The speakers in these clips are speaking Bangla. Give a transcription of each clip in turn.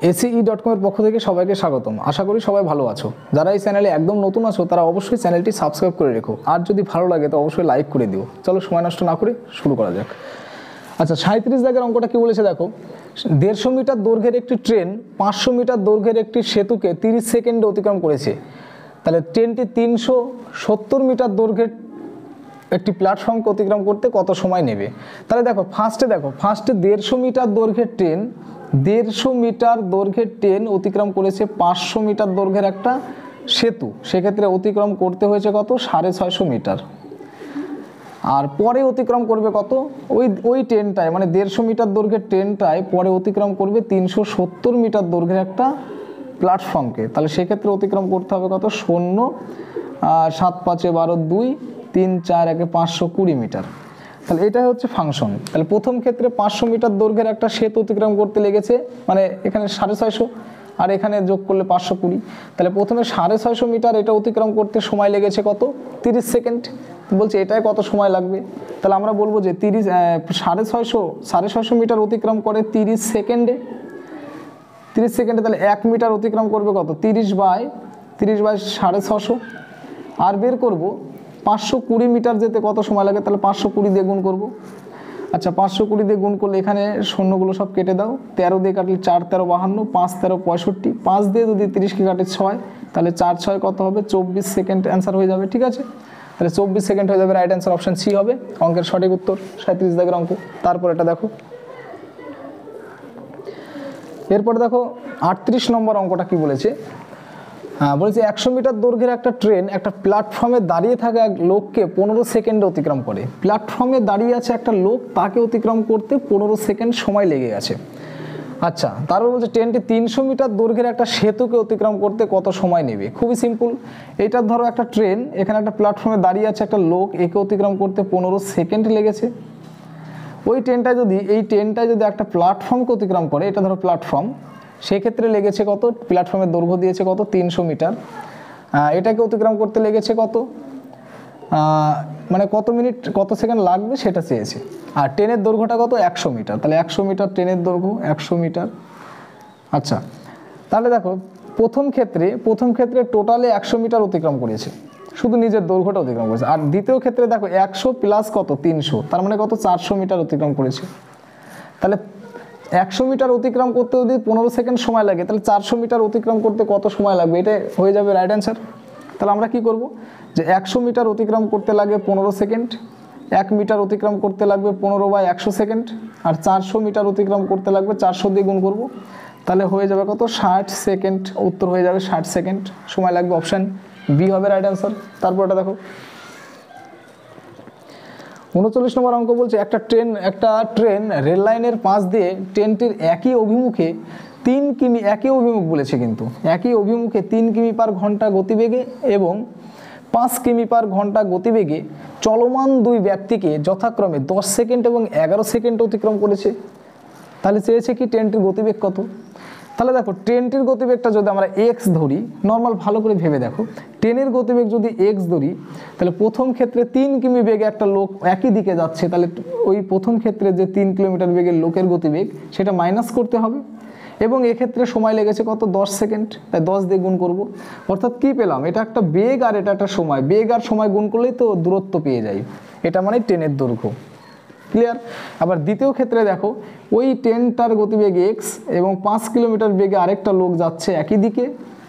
ACE.com এর পক্ষ থেকে সবাইকে স্বাগতম। আশা করি সবাই ভালো আছো। যারা এই চ্যানেলে একদম নতুন আছো তারা অবশ্যই চ্যানেলটি সাবস্ক্রাইব করে রেখো, আর যদি ভালো লাগে তো অবশ্যই লাইক করে দিও। চলো সময় নষ্ট না করে শুরু করা যাক। আচ্ছা, 37 দাগের অঙ্কটা কি বলেছে দেখো। 150 মিটার দৈর্ঘ্যের একটি ট্রেন 500 মিটার দৈর্ঘ্যের একটি সেতুকে 30 সেকেন্ডে অতিক্রম করেছে। তাহলে ট্রেনটি 370 মিটার দৈর্ঘ্যের একটি প্ল্যাটফর্মকে অতিক্রম করতে কত সময় নেবে। তাহলে দেখো ফার্স্টে 150 মিটার দৈর্ঘ্যের ট্রেন 150 মিটার দৈর্ঘ্যের ট্রেন অতিক্রম করেছে 500 মিটার দৈর্ঘ্যের একটা সেতু, সেক্ষেত্রে অতিক্রম করতে হয়েছে কত 650 মিটার। আর পরে অতিক্রম করবে কত, ওই ট্রেনটায় মানে 150 মিটার দৈর্ঘ্যের ট্রেনটায় পরে অতিক্রম করবে 370 মিটার দৈর্ঘ্যের একটা প্ল্যাটফর্মকে। তাহলে সেক্ষেত্রে অতিক্রম করতে হবে কত 0 7 5 12 2 3 4 1 520 মিটার। তাহলে এটাই হচ্ছে ফাংশন। তাহলে প্রথম ক্ষেত্রে 500 মিটার দৈর্ঘ্যের একটা সেতু অতিক্রম করতে লেগেছে, মানে এখানে 650 আর এখানে যোগ করলে 520। তাহলে প্রথমে 650 মিটার এটা অতিক্রম করতে সময় লেগেছে কত 30 সেকেন্ড। বলছে এটাই কত সময় লাগবে। তাহলে আমরা বলবো যে 650 মিটার অতিক্রম করে 30 সেকেন্ডে। 30 সেকেন্ডে তাহলে 1 মিটার অতিক্রম করবে কত 30 বাই 650। আর বের করব 520 মিটার যেতে কত সময় লাগে, তাহলে 520 দিয়ে গুণ করব। আচ্ছা 520 দিয়ে গুণ করলে এখানে শূন্যগুলো সব কেটে দাও, 13 দিয়ে কাটলে 4 13 52, 5 13 65, 5 দিয়ে যদি 30কে কাটে 6, তাহলে 4 6 কত হবে 24 সেকেন্ড অ্যান্সার হয়ে যাবে। ঠিক আছে, তাহলে 24 সেকেন্ড হয়ে যাবে। রাইট অ্যান্সার অপশন সি হবে অঙ্কের সঠিক উত্তর। 37 দাগের অঙ্ক। তারপর এটা দেখো, এরপর দেখো 38 নম্বর অঙ্কটা কি বলেছে। বলেছে 100 মিটার দৈর্ঘ্যের একটা ট্রেন একটা প্ল্যাটফর্মে দাঁড়িয়ে থাকা এক লোককে 15 সেকেন্ডে অতিক্রম করে। প্ল্যাটফর্মে দাঁড়িয়ে আছে একটা লোক, তাকে অতিক্রম করতে 15 সেকেন্ড সময় লেগে গেছে। আচ্ছা, তারপর বলছে ট্রেনটি 300 মিটার দৈর্ঘ্যের একটা সেতুকে অতিক্রম করতে কত সময় নেবে। খুবই সিম্পল। এটা ধরো একটা ট্রেন, এখানে একটা প্ল্যাটফর্মে দাঁড়িয়ে আছে একটা লোক, একে অতিক্রম করতে 15 সেকেন্ড লেগেছে। এই ট্রেনটায় যদি একটা প্ল্যাটফর্মকে অতিক্রম করে, এটা ধরো প্ল্যাটফর্ম, সেক্ষেত্রে লেগেছে কত, প্ল্যাটফর্মের দৈর্ঘ্য দিয়েছে কত 300 মিটার। এটাকে অতিক্রম করতে লেগেছে কত, মানে কত মিনিট কত সেকেন্ড লাগবে সেটা চেয়েছে। আর ট্রেনের দৈর্ঘ্যটা কত 100 মিটার। তাহলে 100 মিটার ট্রেনের দৈর্ঘ্য 100 মিটার। আচ্ছা, তাহলে দেখো প্রথম ক্ষেত্রে টোটালে 100 মিটার অতিক্রম করেছে, শুধু নিজের দৈর্ঘ্যটা অতিক্রম করেছে। আর দ্বিতীয় ক্ষেত্রে দেখো 100 প্লাস কত 300, তার মানে কত 400 মিটার অতিক্রম করেছে। তাহলে 100 মিটার অতিক্রম করতে যদি 15 সেকেন্ড সময় লাগে, তাহলে 400 মিটার অতিক্রম করতে কত সময় লাগবে, এটা হয়ে যাবে রাইট অ্যান্সার। তাহলে আমরা কি করব, যে 100 মিটার অতিক্রম করতে লাগে 15 সেকেন্ড, 1 মিটার অতিক্রম করতে লাগবে 15 বাই 100 সেকেন্ড, আর 400 মিটার অতিক্রম করতে লাগবে 400 দিয়ে গুণ করব। তাহলে হয়ে যাবে কত 60 সেকেন্ড। উত্তর হয়ে যাবে 60 সেকেন্ড সময় লাগবে। অপশান বি হবে রাইট অ্যান্সার। তারপর এটা দেখো 39 নম্বর অঙ্ক বলছে একটা ট্রেন রেল লাইনের পাশ দিয়ে ট্রেনটির একই অভিমুখে 3 কিমি, একই অভিমুখ বলেছে কিন্তু, একই অভিমুখে 3 কিমি পার ঘন্টা গতিবেগে এবং 5 কিমি পার ঘন্টা গতিবেগে চলমান দুই ব্যক্তিকে যথাক্রমে 10 সেকেন্ড এবং 11 সেকেন্ড অতিক্রম করেছে। তাহলে চেয়েছে কি ট্রেনটির গতিবেগ কত। তাহলে দেখো ট্রেনটির গতিবেগটা যদি আমরা এক্স ধরি, নর্মাল ভালো করে ভেবে দেখো, ট্রেনের গতিবেগ যদি এক্স ধরি, তাহলে প্রথম ক্ষেত্রে 3 কিমি বেগে একটা লোক একই দিকে যাচ্ছে, তাহলে ওই প্রথম ক্ষেত্রে যে 3 কিলোমিটার বেগের লোকের গতিবেগ সেটা মাইনাস করতে হবে। এবং এক্ষেত্রে সময় লেগেছে কত 10 সেকেন্ড, তাই 10 দিয়ে গুণ করব। অর্থাৎ কি পেলাম, এটা একটা বেগ আর এটা একটা সময়, বেগ আর সময় গুণ করলেই তো দূরত্ব পেয়ে যাই, এটা মানে ট্রেনের দৈর্ঘ্য। ক্লিয়ার। আবার দ্বিতীয় ক্ষেত্রে দেখো ওই ট্রেনটার গতিবেগ এক্স এবং 5 কিলোমিটার বেগে আরেকটা লোক যাচ্ছে একই দিকে,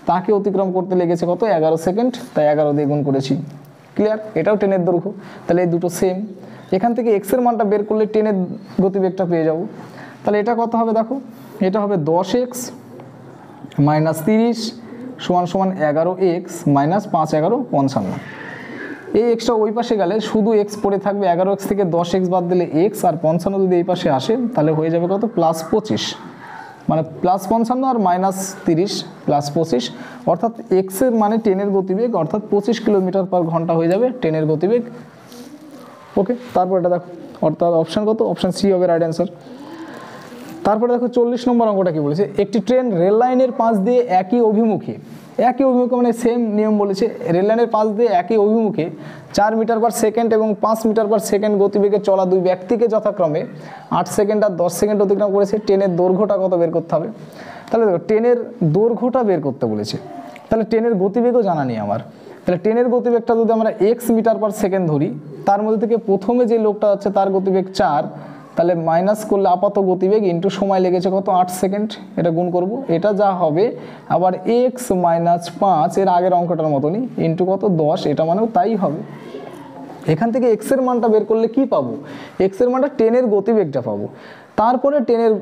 তাকে অতিক্রম করতে লেগেছে কত 11 সেকেন্ড, তাই 11 দিয়ে গুণ করেছি। ক্লিয়ার, এটাও ট্রেনের দৈর্ঘ্য। তাহলে এই দুটো সেম। এখান থেকে এক্সের মানটা বের করলে ট্রেনের গতিবেগটা পেয়ে যাব। তাহলে এটা কত হবে দেখো, এটা হবে 10x মাইনাস 30 সমান সমান 11x মাইনাস 5 11 55। এই এক্সটা ওই পাশে গেলে শুধু এক্স পড়ে থাকবে, 11x থেকে 10x বাদ দিলে এক্স, আর 55 যদি এই পাশে আসে তাহলে হয়ে যাবে কত প্লাস 25, মানে প্লাস 55 আর মাইনাস 30 প্লাস 25, অর্থাৎ এক্সের মানে ট্রেনের গতিবেগ, অর্থাৎ 25 কিলোমিটার পার ঘন্টা হয়ে যাবে ট্রেনের গতিবেগ। ওকে, তারপর এটা দেখো, অর্থাৎ অপশান কত, অপশান সি হবে রাইট অ্যান্সার। তারপরে দেখো 40 নম্বর অঙ্কটা কি বলেছে, একটি ট্রেন রেল লাইনের পাশ দিয়ে একই অভিমুখে মানে সেম নিয়ম বলেছে, রেল লাইনের পাশ দিয়ে একই অভিমুখে 4 মিটার পার সেকেন্ড এবং 5 মিটার পার সেকেন্ড গতিবেগে চলা দুই ব্যক্তিকে যথাক্রমে 8 সেকেন্ড আর 10 সেকেন্ড অতিক্রম করেছে। ট্রেনের দৈর্ঘ্যটা কত বের করতে হবে। তাহলে দেখো ট্রেনের দৈর্ঘ্যটা বের করতে বলেছে, তাহলে ট্রেনের গতিবেগও জানা নেই আমার। তাহলে ট্রেনের গতিবেগটা যদি আমরা এক্স মিটার পার সেকেন্ড ধরি, তার মধ্যে থেকে প্রথমে যে লোকটা আছে তার গতিবেগ 4, তাহলে মাইনাস করলে আপাত গতিবেগ ইন্টু সময় লেগেছে কত 8 সেকেন্ড, এটা গুণ করব, এটা যা হবে আবার এক্স মাইনাস 5 এর আগের অঙ্কটার মতনই ইন্টু কত 10, এটা মানেও তাই হবে। এখান থেকে এক্স এর মানটা বের করলে কি পাবো, এক্স এর মানটা ট্রেনের গতিবেগটা পাবো, তারপরে ট্রেনের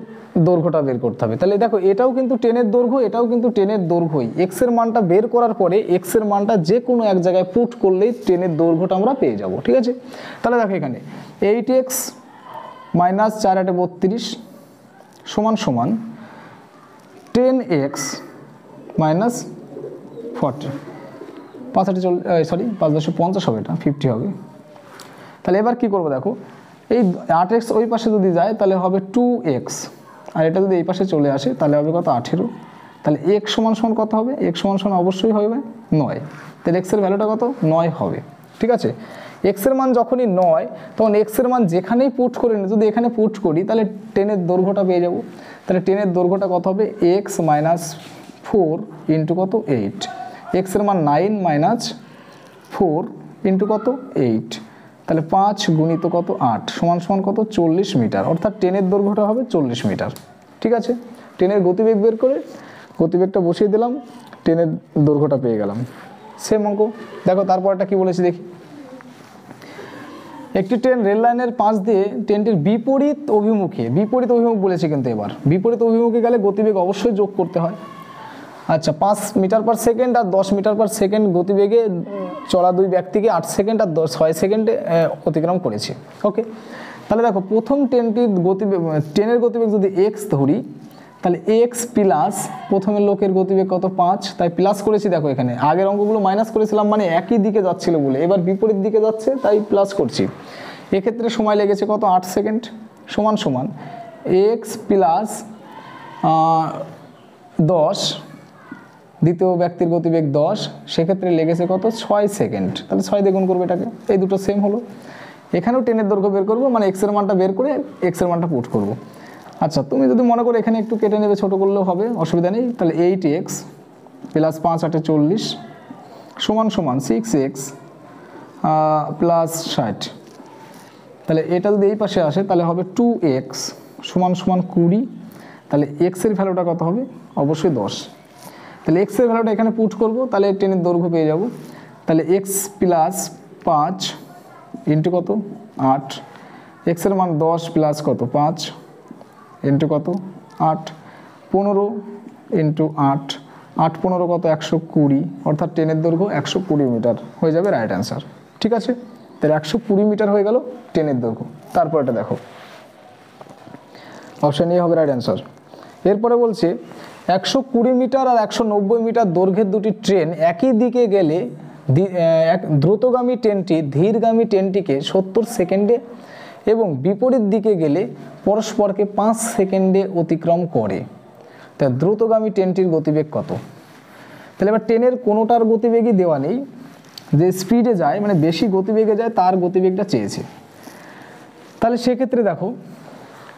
দৈর্ঘ্যটা বের করতে হবে। তাহলে দেখো এটাও কিন্তু ট্রেনের দৈর্ঘ্য, এটাও কিন্তু ট্রেনের দৈর্ঘ্যই। এক্স এর মানটা বের করার পরে এক্স এর মানটা যে কোনো এক জায়গায় পুট করলেই ট্রেনের দৈর্ঘ্যটা আমরা পেয়ে যাব, ঠিক আছে। তাহলে দেখো এখানে 8x মাইনাস 4 8 32 সমান সমান 10x মাইনাস 40, 5 1050 হবে, এটা 50 হবে। তাহলে এবার কি করব দেখো, এই 8x ওই পাশে যদি যায় তাহলে হবে 2x, আর এটা যদি এই পাশে চলে আসে তাহলে হবে কত 18। তাহলে x সমান সমান কত হবে, x সমান সমান অবশ্যই হবে 9, তাহলে x এর ভ্যালুটা কত 9 হবে, ঠিক আছে। x এর মান যখনই 9 তখন x এর মান যেখানেই পুট করি না, যদি এখানে পুট করি তাহলে ট্রেনের দৈর্ঘ্যটা পেয়ে যাব। তাহলে ট্রেনের দৈর্ঘ্যটা কত হবে x মাইনাস 4 ইন্টু কত 8, x এর মান 9 মাইনাস 4 ইন্টু কত 8, তাহলে 5 গুণিত কত 8 সমান সমান কত 40 মিটার, অর্থাৎ ট্রেনের দৈর্ঘ্যটা হবে 40 মিটার, ঠিক আছে। ট্রেনের গতিবেগ বের করে গতিবেগটা বসিয়ে দিলাম, ট্রেনের দৈর্ঘ্যটা পেয়ে গেলাম, সেম অঙ্ক। দেখো তারপরটা কি বলেছি দেখি, একটি ট্রেন রেল লাইনের পাশ দিয়ে ট্রেনটির বিপরীত অভিমুখে, বিপরীত অভিমুখ বলেছে কিন্তু এবার বিপরীত অভিমুখে গেলে গতিবেগ অবশ্যই যোগ করতে হয়। আচ্ছা 5 মিটার পার সেকেন্ড আর 10 মিটার পার সেকেন্ড গতিবেগে চলা দুই ব্যক্তিকে 8 সেকেন্ড আর 6 সেকেন্ডে অতিক্রম করেছে, ওকে। তাহলে দেখো প্রথম ট্রেনটির গতিবেগ, ট্রেনের গতিবেগ যদি এক্স ধরি তাহলে এক্স প্লাস প্রথমের লোকের গতিবেগ কত 5, তাই প্লাস করেছি। দেখো এখানে আগের অঙ্কগুলো মাইনাস করেছিলাম মানে একই দিকে যাচ্ছিল বলে, এবার বিপরীত দিকে যাচ্ছে তাই প্লাস করছি। এক্ষেত্রে সময় লেগেছে কত 8 সেকেন্ড, সমান সমান এক্স প্লাস 10, দ্বিতীয় ব্যক্তির গতিবেগ 10, সেক্ষেত্রে লেগেছে কত 6 সেকেন্ড, তাহলে 6 দিয়ে গুণ করবো এটাকে, এই দুটো সেম হলো। এখানেও ট্রেনের দৈর্ঘ্য বের করবো, মানে এক্স এর মানটা বের করে এক্স এর মানটা পুট করবো। আচ্ছা তুমি যদি মনে করো এখানে একটু কেটে নেবে, ছোটো করলেও হবে, অসুবিধা নেই। তাহলে 8x প্লাস 5 8 40 সমান সমান 6x প্লাস 60, তাহলে এটা যদি এই পাশে আসে তাহলে হবে 2x সমান সমান 20, তাহলে x এর ভ্যালুটা কত হবে অবশ্যই 10, তাহলে x এর ভ্যালুটা এখানে পুট করব, তাহলে ট্রেনের দৈর্ঘ্য পেয়ে যাব। তাহলে x প্লাস 5 ইন্টু কত 8, x এর মান 10 প্লাস কত 5 ইন্টু কত 8, 15 ইন্টু 8, 8 15 কত 120, অর্থাৎ ট্রেনের দৈর্ঘ্য 120 মিটার হয়ে যাবে রাইট অ্যান্সার, ঠিক আছে। তাহলে 120 মিটার হয়ে গেল ট্রেনের দৈর্ঘ্য। তারপর এটা দেখো অপশান এ হবে রাইট অ্যান্সার। এরপরে বলছে 120 মিটার আর 190 মিটার দৈর্ঘ্যের দুটি ট্রেন একই দিকে গেলে দ্রুতগামী ট্রেনটি ধীরগামী ট্রেনটিকে 70 সেকেন্ডে এবং বিপরীত দিকে গেলে পরস্পরকে 5 সেকেন্ডে অতিক্রম করে। তা দ্রুতগামী ট্রেনটির গতিবেগ কত? তাহলে এবার ট্রেনের কোনোটার গতিবেগই দেওয়া নেই, যে স্পিডে যায় মানে বেশি গতিবেগে যায় তার গতিবেগটা চেয়েছে। তাহলে সেক্ষেত্রে দেখো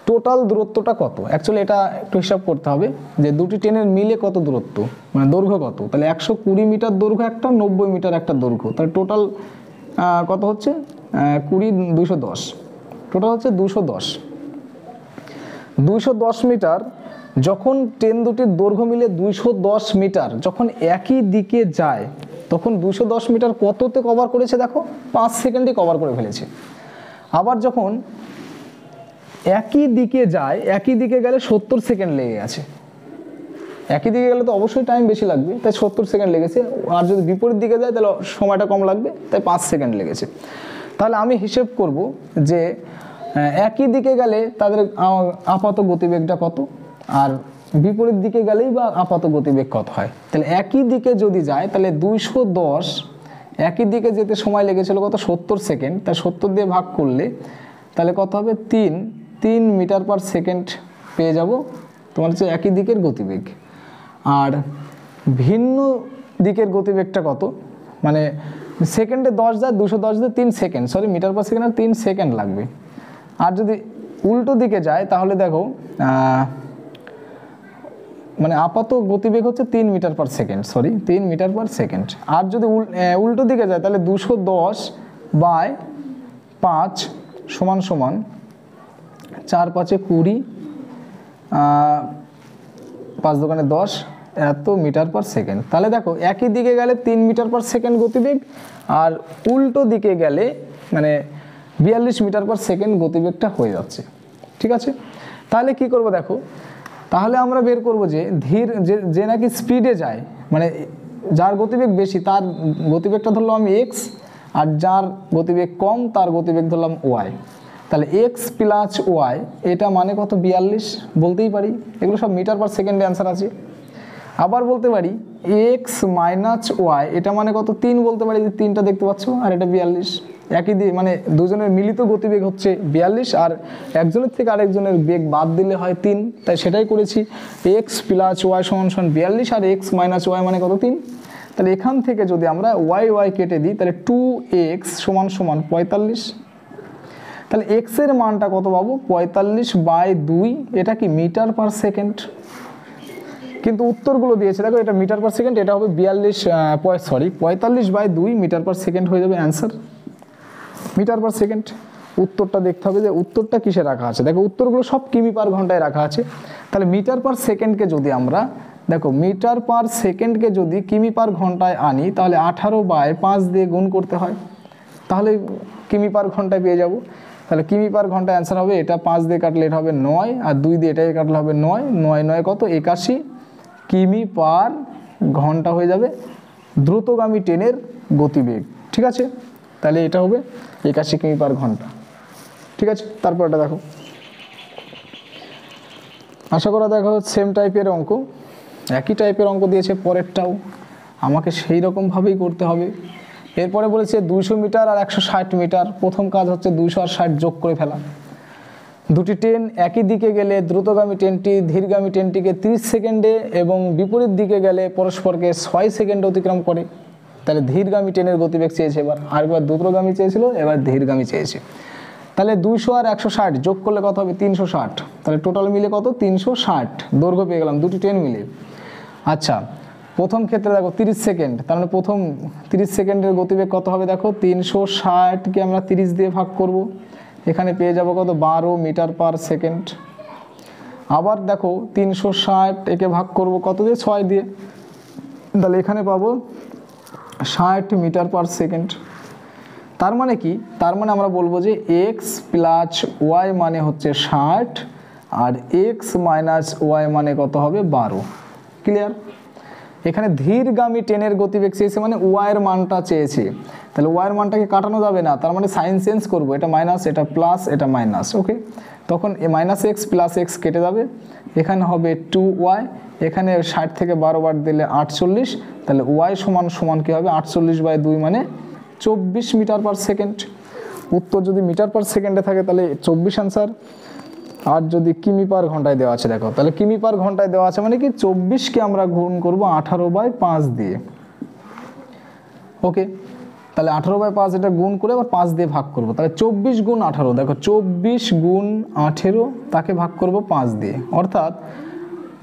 টোটাল দূরত্বটা কত, অ্যাকচুয়ালি এটা একটু হিসাব করতে হবে যে দুটি ট্রেনের মিলে কত দূরত্ব, মানে দৈর্ঘ্য কত। তাহলে 120 মিটার দৈর্ঘ্য একটা, 90 মিটার একটা দৈর্ঘ্য, তাহলে টোটাল কত হচ্ছে 20 210, টোটাল হচ্ছে 210 মিটার। যখন ট্রেন দুটির দৈর্ঘ্য মিলে 210 মিটার যখন একই দিকে যায় তখন 210 মিটার কততে কভার করেছে দেখো 5 সেকেন্ডে কভার করে ফেলেছে। আবার যখন একই দিকে যায়, একই দিকে গেলে 70 সেকেন্ড লেগে গেছে, একই দিকে গেলে তো অবশ্যই টাইম বেশি লাগবে তাই 70 সেকেন্ড লেগেছে, আর যদি বিপরীত দিকে যায় তাহলে সময়টা কম লাগবে তাই 5 সেকেন্ড লেগেছে। তাহলে আমি হিসেব করব যে একই দিকে গেলে তাদের আপাত গতিবেগটা কত আর বিপরীত দিকে গেলেই বা আপাত গতিবেগ কত হয়। তাহলে একই দিকে যদি যায় তাহলে 210, একই দিকে যেতে সময় লেগেছিল কত 70 সেকেন্ড, তাই 70 দিয়ে ভাগ করলে তাহলে কত হবে 3 মিটার পার সেকেন্ড পেয়ে যাব তোমার হচ্ছে একই দিকের গতিবেগ। আর ভিন্ন দিকের গতিবেগটা কত, মানে সেকেন্ডে 10 যায় 210 দিয়ে 3 second, sorry metre per second 3 second লাগবে। আর যদি উল্টো দিকে যায় তাহলে দেখো মানে আপাত গতিবেগ হচ্ছে 3 metre per second, sorry 3 metre per second. আর যদি উল্টো দিকে যায় তাহলে 210/5 সমান সমান 4 5 20, 5 দোকানে 10 এত মিটার পার সেকেন্ড। তাহলে দেখো একই দিকে গেলে 3 মিটার পার সেকেন্ড গতিবেগ, আর উল্টো দিকে গেলে মানে 42 মিটার পার সেকেন্ড গতিবেগটা হয়ে যাচ্ছে। ঠিক আছে, তাহলে কি করব দেখো, তাহলে আমরা বের করব যে ধীর যে নাকি স্পিডে যায়, মানে যার গতিবেগ বেশি তার গতিবেগটা ধরলাম আমি এক্স, আর যার গতিবেগ কম তার গতিবেগ ধরলাম ওয়াই। তাহলে এক্স প্লাস ওয়াই এটা মানে কত 42 বলতেই পারি, এগুলো সব মিটার পার সেকেন্ডে অ্যান্সার আছে। আবার বলতে পারি এক্স মাইনাস ওয়াই এটা মানে কত 3 বলতে পারি, যে 3টা দেখতে পাচ্ছ, আর এটা 42। একই দিয়ে মানে দুজনের মিলিত গতিবেগ হচ্ছে 42, আর একজনের থেকে আরেকজনের বেগ বাদ দিলে হয় 3, তাই সেটাই করেছি। এক্স প্লাস ওয়াই সমান সমান 42, আর এক্স মাইনাস ওয়াই মানে কত 3। তাহলে এখান থেকে যদি আমরা ওয়াই ওয়াই কেটে দিই তাহলে 2x সমান সমান 45। তাহলে এক্স এর মানটা কত পাবো 45/2, এটা কি মিটার পার সেকেন্ড। কিন্তু উত্তরগুলো দিয়েছে দেখো এটা মিটার পার সেকেন্ড, এটা হবে 45/2 মিটার পার সেকেন্ড হয়ে যাবে অ্যান্সার, মিটার পার সেকেন্ড। উত্তরটা দেখতে হবে যে উত্তরটা কিসে রাখা আছে, দেখো উত্তরগুলো সব কিমি পার ঘন্টায় রাখা আছে। তাহলে মিটার পার সেকেন্ডকে যদি আমরা দেখো মিটার পার সেকেন্ডকে যদি কিমি পার ঘন্টায় আনি তাহলে 18/5 দিয়ে গুণ করতে হয়, তাহলে কিমি পার ঘন্টায় পেয়ে যাব। তাহলে কিমি পার ঘন্টায় অ্যান্সার হবে এটা 5 দিয়ে কাটলে এটা হবে 9, আর 2 দিয়ে এটাই কাটলে হবে 9, 9 9 কত 81 কিমি পার ঘন্টা হয়ে যাবে দ্রুতগামী ট্রেনের গতিবেগ। ঠিক আছে, তাহলে এটা হবে 81 কিমি পার ঘন্টা। ঠিক আছে, তারপর এটা দেখো, আশা করা দেখো সেম টাইপের অঙ্ক, একই টাইপের অঙ্ক দিয়েছে পরেরটাও, আমাকে সেই রকমভাবেই করতে হবে। এরপরে বলেছে 200 মিটার আর 160 মিটার। প্রথম কাজ হচ্ছে 200 আর 60 যোগ করে ফেলা। দুটি ট্রেন একই দিকে গেলে দ্রুতগামী ট্রেনটি ধীরগামী ট্রেনটিকে 30 সেকেন্ডে এবং বিপরীত দিকে গেলে পরস্পরকে 6 সেকেন্ডে অতিক্রম করে। তাহলে ধীরগামী ট্রেনের গতিবেগ চেয়েছে, আরেকবার দ্রুতগামী চেয়েছিল, এবার ধীরগামী চেয়েছে। তাহলে 200 আর 160 যোগ করলে কত হবে 360, তাহলে টোটাল মিলে কত 360 দৈর্ঘ্য পেয়ে গেলাম দুটি ট্রেন মিলে। আচ্ছা, প্রথম ক্ষেত্রে দেখো 30 সেকেন্ড, তার মানে প্রথম 30 সেকেন্ডের গতিবেগ কত হবে দেখো 360কে আমরা 30 দিয়ে ভাগ করব, এখানে পেয়ে যাব কত 12 মিটার পার সেকেন্ড। আবার দেখো 360 একে ভাগ করব কত দিয়ে 6 দিয়ে, তাহলে এখানে পাবো 60 মিটার পার সেকেন্ড। তার মানে কি, তার মানে আমরা বলবো যে এক্স প্লাস ওয়াই মানে হচ্ছে 60, আর এক্স মাইনাস ওয়াই মানে কত হবে 12। ক্লিয়ার? এখানে ধীরগামী ট্রেনের গতিবেগ চেয়েছে মানে ওয়াইয়ের মানটা চেয়েছে, তাহলে ওয়াইয়ের মানটাকে কাটানো যাবে না, তার মানে সাইন চেঞ্জ করবো, এটা মাইনাস এটা প্লাস এটা মাইনাস। ওকে, তখন মাইনাস এক্স প্লাস এক্স কেটে যাবে, এখানে হবে 2y, এখানে 60 থেকে 12 বার দিলে 48, তাহলে ওয়াই সমান সমান কী হবে 48/2 মানে 24 মিটার পার সেকেন্ড। উত্তর যদি মিটার পার সেকেন্ডে থাকে তাহলে 24 অ্যান্সার, আর যদি কিমি পার ঘন্টায় দেওয়া আছে দেখো, তাহলে কিমি পার ঘন্টায় দেওয়া আছে মানে কি 24কে আমরা গুণ করব 18/5 দিয়ে। ওকে, তাহলে 18/5 এটা গুণ করে আবার 5 দিয়ে ভাগ করব, তাহলে 24 গুণ 18, দেখো 24 গুণ 18 তাকে ভাগ করব 5 দিয়ে, অর্থাৎ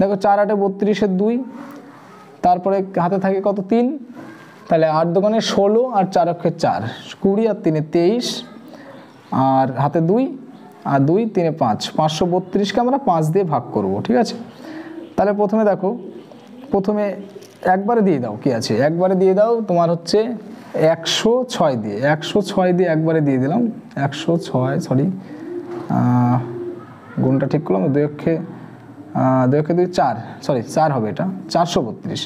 দেখো 4 8 32 2, তারপরে হাতে থাকে কত 3, তাহলে 8 দোকানে 16 আর 4 অক্ষে 4, 20 আর 3 23, আর হাতে 2 আর 2 3 5, 532কে আমরা 5 দিয়ে ভাগ করব। ঠিক আছে, তাহলে প্রথমে দেখো, প্রথমে একবারে দিয়ে দাও, কি আছে একবারে দিয়ে দাও, তোমার হচ্ছে 106 দিয়ে, 106 দিয়ে একবারে দিয়ে দিলাম, 106 সরি গুণটা ঠিক করলাম, 2 অক্ষে 2 4, সরি 4 হবে এটা 432।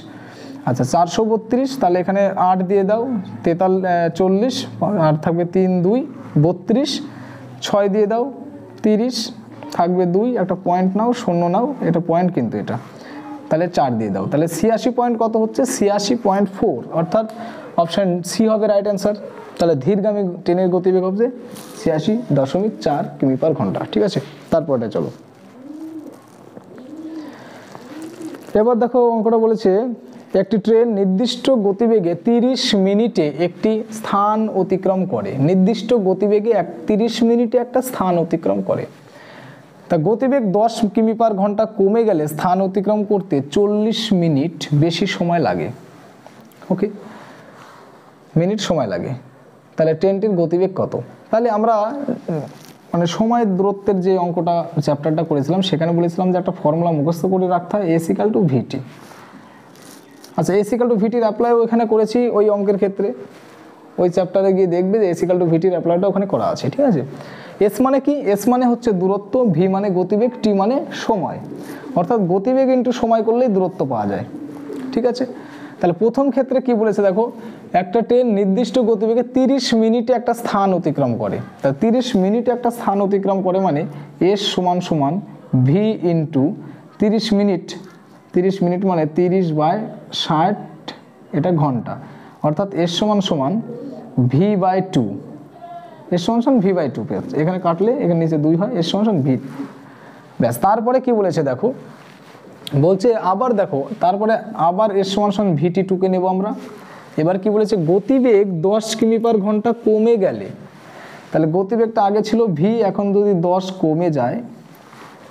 আচ্ছা 432, তাহলে এখানে 8 দিয়ে দাও 40, আর থাকবে 3 2 32, 6 দিয়ে দাও 30, থাকবে 2, একটা পয়েন্ট নাও, শূন্য নাও, এটা পয়েন্ট কিন্তু এটা, তাহলে 4 দিয়ে দাও, তাহলে 86 পয়েন্ট কত হচ্ছে 86.4, অর্থাৎ অপশান সি হবে রাইট অ্যান্সার। তাহলে ধীরগামী ট্রেনের গতিবেগ হবে 86.4 কিমি পার ঘন্টা। ঠিক আছে, তারপরটা চলো, এবার দেখো অঙ্কটা বলেছে একটি ট্রেন নির্দিষ্ট গতিবেগে 30 মিনিটে একটি স্থান অতিক্রম করে, নির্দিষ্ট গতিবেগে 30 মিনিটে একটা স্থান অতিক্রম করে। তা গতিবেগ 10 কিমি পার ঘন্টা কমে গেলে স্থান অতিক্রম করতে 40 মিনিট বেশি সময় লাগে। ওকে, মিনিট সময় লাগে। তাহলে ট্রেনটির গতিবেগ কত? তাহলে আমরা মানে সময় দূরত্বের যে অঙ্কটা চ্যাপ্টারটা করেছিলাম সেখানে বলেছিলাম যে একটা ফর্মুলা মুখস্থ করে রাখতে হয়, এস ইকাল টু ভিটি। আচ্ছা, এস ইকাল টু ভিটির অ্যাপ্লাইও এখানে করেছি ওই অঙ্কের ক্ষেত্রে। ওই চ্যাপ্টারে গিয়ে দেখবে যে এস ইকাল টু ভিটির অ্যাপ্লাইটা ওখানে করা আছে। ঠিক আছে, এস মানে কি? এস মানে হচ্ছে দূরত্ব, ভি মানে গতিবেগ, টি মানে সময়। অর্থাৎ গতিবেগ ইন্টু সময় করলেই দূরত্ব পাওয়া যায়। ঠিক আছে, তাহলে প্রথম ক্ষেত্রে কি বলেছে দেখো, একটা ট্রেন নির্দিষ্ট গতিবেগে 30 মিনিটে একটা স্থান অতিক্রম করে। তা 30 মিনিটে একটা স্থান অতিক্রম করে মানে এস সমান সমান ভি ইন্টু 30 মিনিট। 30 মিনিট মানে 30/60, এটা ঘন্টা। অর্থাৎ এস সমান সমান ভি বাই টু। এস সমান সমান ভি বাই টু পেয়েছে, এখানে কাটলে এখানে নিচে 2 হয়, এস সমান সমান ভি। ব্যাস, তারপরে কি বলেছে দেখো, বলছে আবার দেখো, তারপরে আবার এস সমান সমান ভিটি টুকে নেব আমরা। এবার কি বলেছে, গতিবেগ 10 কিমি পার ঘন্টা কমে গেলে, তাহলে গতিবেগটা আগে ছিল ভি, এখন যদি 10 কমে যায়,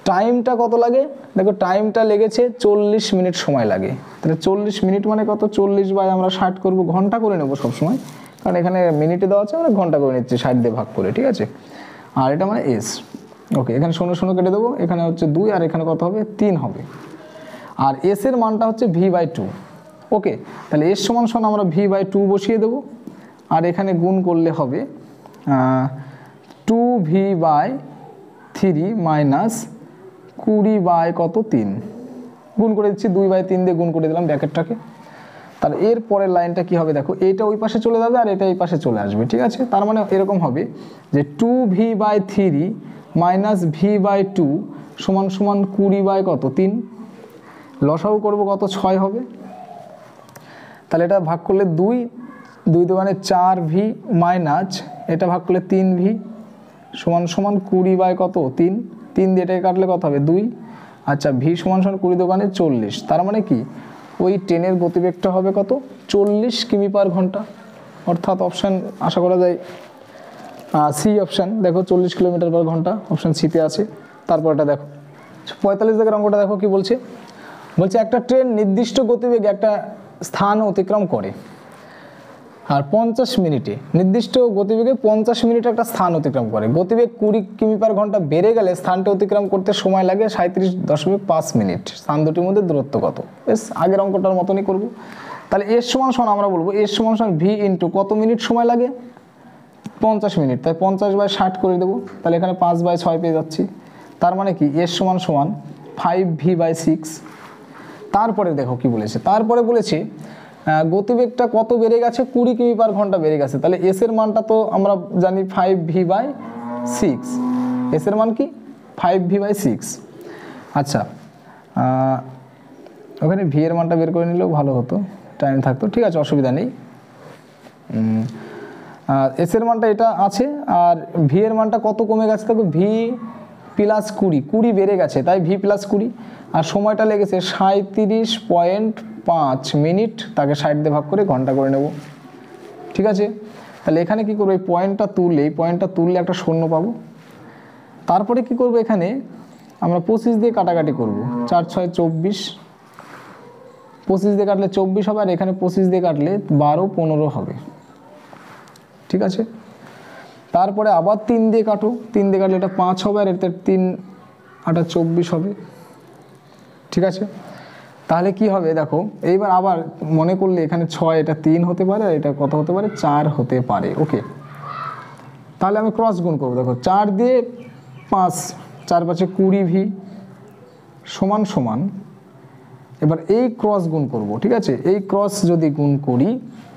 টাইমটা কত লাগে? দেখো টাইমটা লেগেছে 40 মিনিট সময় লাগে। তাহলে 40 মিনিট মানে কত? 40/60 করব, ঘন্টা করে নেব সবসময়, কারণ এখানে মিনিটে দেওয়া আছে, আমরা ঘন্টা করে নিচ্ছি 60 দিয়ে ভাগ করে। ঠিক আছে, আর এটা মানে এস। ওকে, এখানে 0 0 কেটে দেবো, এখানে হচ্ছে 2, আর এখানে কত হবে? 3 হবে। আর এস এর মানটা হচ্ছে ভি বাই টু। ওকে, তাহলে এস সমান সমান আমরা ভি বাই টু বসিয়ে দেবো, আর এখানে গুণ করলে হবে 2v/3 মাইনাস 20 কত 3, গুণ করে দিচ্ছি 2/3 দিয়ে গুণ করে দিলাম ব্র্যাকেটটাকে। তাহলে এর পরের লাইনটা কি হবে দেখো, এটা ওই পাশে চলে যাবে আর এটা এই পাশে চলে আসবে। ঠিক আছে, তার মানে এরকম হবে যে 2v/3 মাইনাস v/2 সমান সমান 20 কত 3। লসাগু করব কত? 6 হবে। তাহলে এটা ভাগ করলে 2 মানে 4v মাইনাস এটা ভাগ করলে 3v সমান সমান 20 কত 3। 3 দিয়ে এটাকে কাটলে কত হবে? 2। আচ্ছা, ভি সমান সমান 20 40। তার মানে কি ওই ট্রেনের গতিবেগটা হবে কত? 40 কিমি পার ঘন্টা। অর্থাৎ অপশান আশা করা যায় সি অপশান। দেখো 40 কিলোমিটার পার ঘন্টা অপশান সিতে আছে। তারপর এটা দেখো 45 দাগের অঙ্কটা দেখো কি বলছে। বলছে একটা ট্রেন নির্দিষ্ট গতিবেগে একটা স্থান অতিক্রম করে, আর 50 মিনিটে নির্দিষ্ট গতিবেগে 50 মিনিটে একটা স্থান অতিক্রম করে। গতিবেগ 20 কিমি পার ঘন্টা বেড়ে গেলে স্থানটা অতিক্রম করতে সময় লাগে 37.5 মিনিট। স্থান দুটির মধ্যে দূরত্ব কত? বেশ আগের অঙ্কটার মতনই করব। তাহলে এস সমান সমান আমরা বলবো এস সমান সমান ভি ইন্টু কত মিনিট সময় লাগে? 50 মিনিট। তাই 50/60 করে দেবো। তাহলে এখানে 5/6 পেয়ে যাচ্ছি। তার মানে কি এস সমান সমান 5v/6। তারপরে দেখো কি বলেছে, তারপরে বলেছে গতিবেগটা কত বেড়ে গেছে? 20 কিমি পার ঘন্টা বেড়ে গেছে। তাহলে এস এর মানটা তো আমরা জানি 5v/6। এস এর মান কি? 5v/6। আচ্ছা, ওখানে ভি এর মানটা বের করে নিলেও ভালো হতো, টাইম থাকতো। ঠিক আছে, অসুবিধা নেই। এস এর মানটা এটা আছে, আর ভি এর মানটা কত কমে গেছে? দেখো ভি প্লাস 20 বেড়ে গেছে, তাই ভি প্লাস 20। আর সময়টা লেগেছে 37.5 মিনিট। তাকে 60 দিয়ে ভাগ করে ঘন্টা করে নেব। ঠিক আছে, তাহলে এখানে কি করবো? এই পয়েন্টটা তুললে একটা শূন্য পাবো। তারপরে কি করব? এখানে আমরা 25 দিয়ে কাটাকাটি করব। 4 6 24, 25 দিয়ে কাটলে 24 হবে, আর এখানে 25 দিয়ে কাটলে 12 15 হবে। ঠিক আছে, তারপরে আবার 3 দিয়ে কাটো, 3 দিয়ে কাটলে এটা 5 হবে, আর এটা 3 8 24 হবে। ঠিক আছে, তাহলে কি হবে দেখো, এইবার আবার মনে করলে এখানে 6, এটা 3 হতে পারে, আর এটা কত হতে পারে? 4 হতে পারে। ওকে, তাহলে আমি ক্রস গুণ করবো। দেখো 4 দিয়ে 5, 4 5 20v সমান সমান, এবার এই ক্রস গুণ করব। ঠিক আছে, এই ক্রস যদি গুণ করি